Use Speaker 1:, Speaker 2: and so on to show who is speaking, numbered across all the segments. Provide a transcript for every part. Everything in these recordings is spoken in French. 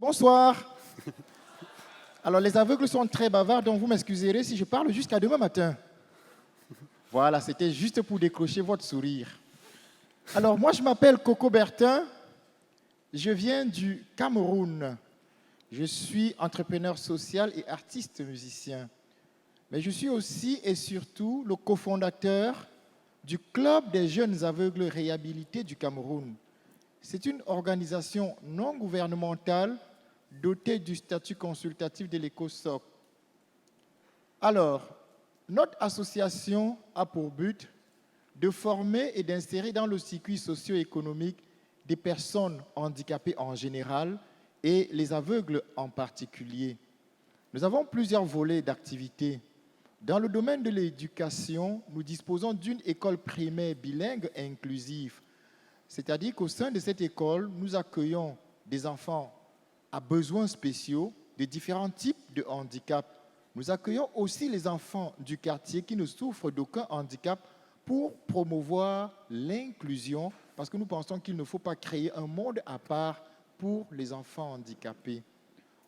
Speaker 1: Bonsoir. Alors, les aveugles sont très bavards, donc vous m'excuserez si je parle jusqu'à demain matin. Voilà, c'était juste pour décrocher votre sourire. Alors, moi, je m'appelle Coco Bertin. Je viens du Cameroun. Je suis entrepreneur social et artiste musicien. Mais je suis aussi et surtout le cofondateur du Club des jeunes aveugles réhabilités du Cameroun. C'est une organisation non gouvernementale dotée du statut consultatif de l'ECOSOC. Alors, notre association a pour but de former et d'insérer dans le circuit socio-économique des personnes handicapées en général et les aveugles en particulier. Nous avons plusieurs volets d'activités. Dans le domaine de l'éducation, nous disposons d'une école primaire bilingue et inclusive. C'est-à-dire qu'au sein de cette école, nous accueillons des enfants à besoins spéciaux de différents types de handicap. Nous accueillons aussi les enfants du quartier qui ne souffrent d'aucun handicap pour promouvoir l'inclusion, parce que nous pensons qu'il ne faut pas créer un monde à part pour les enfants handicapés.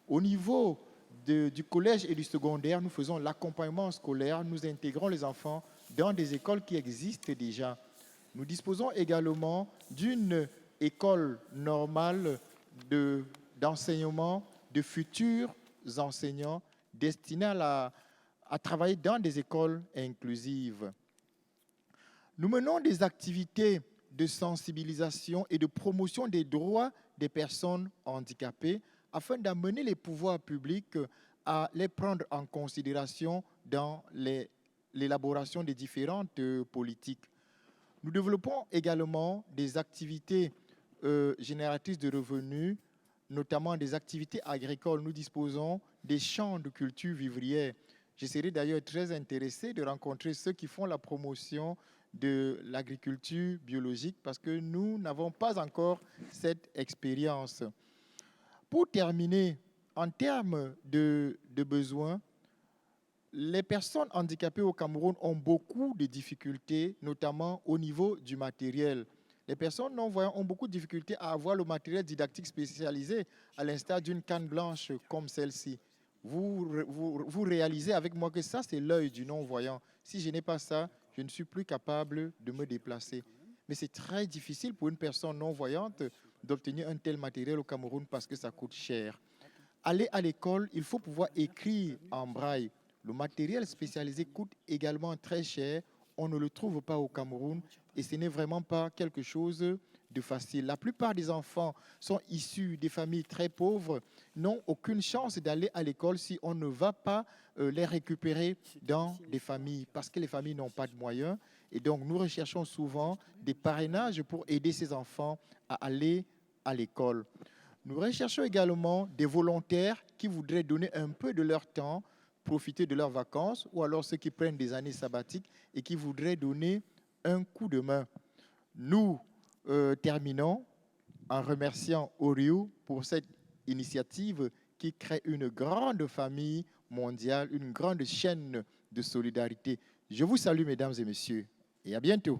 Speaker 1: Au niveau du collège et du secondaire, nous faisons l'accompagnement scolaire, nous intégrons les enfants dans des écoles qui existent déjà. Nous disposons également d'une école normale d'enseignement de futurs enseignants destinés à travailler dans des écoles inclusives. Nous menons des activités de sensibilisation et de promotion des droits des personnes handicapées afin d'amener les pouvoirs publics à les prendre en considération dans l'élaboration des différentes politiques. Nous développons également des activités génératrices de revenus, notamment des activités agricoles. Nous disposons des champs de culture vivrière. Je serais d'ailleurs très intéressé de rencontrer ceux qui font la promotion de l'agriculture biologique parce que nous n'avons pas encore cette expérience. Pour terminer, en termes de besoins, les personnes handicapées au Cameroun ont beaucoup de difficultés, notamment au niveau du matériel. Les personnes non-voyantes ont beaucoup de difficultés à avoir le matériel didactique spécialisé, à l'instar d'une canne blanche comme celle-ci. Vous réalisez avec moi que ça, c'est l'œil du non-voyant. Si je n'ai pas ça, je ne suis plus capable de me déplacer. Mais c'est très difficile pour une personne non-voyante d'obtenir un tel matériel au Cameroun parce que ça coûte cher. Aller à l'école, il faut pouvoir écrire en braille. Le matériel spécialisé coûte également très cher. On ne le trouve pas au Cameroun et ce n'est vraiment pas quelque chose de facile. La plupart des enfants sont issus des familles très pauvres, n'ont aucune chance d'aller à l'école si on ne va pas les récupérer dans des familles parce que les familles n'ont pas de moyens. Et donc, nous recherchons souvent des parrainages pour aider ces enfants à aller à l'école. Nous recherchons également des volontaires qui voudraient donner un peu de leur temps, profiter de leurs vacances, ou alors ceux qui prennent des années sabbatiques et qui voudraient donner un coup de main. Nous terminons en remerciant Oriou pour cette initiative qui crée une grande famille mondiale, une grande chaîne de solidarité. Je vous salue, mesdames et messieurs, et à bientôt.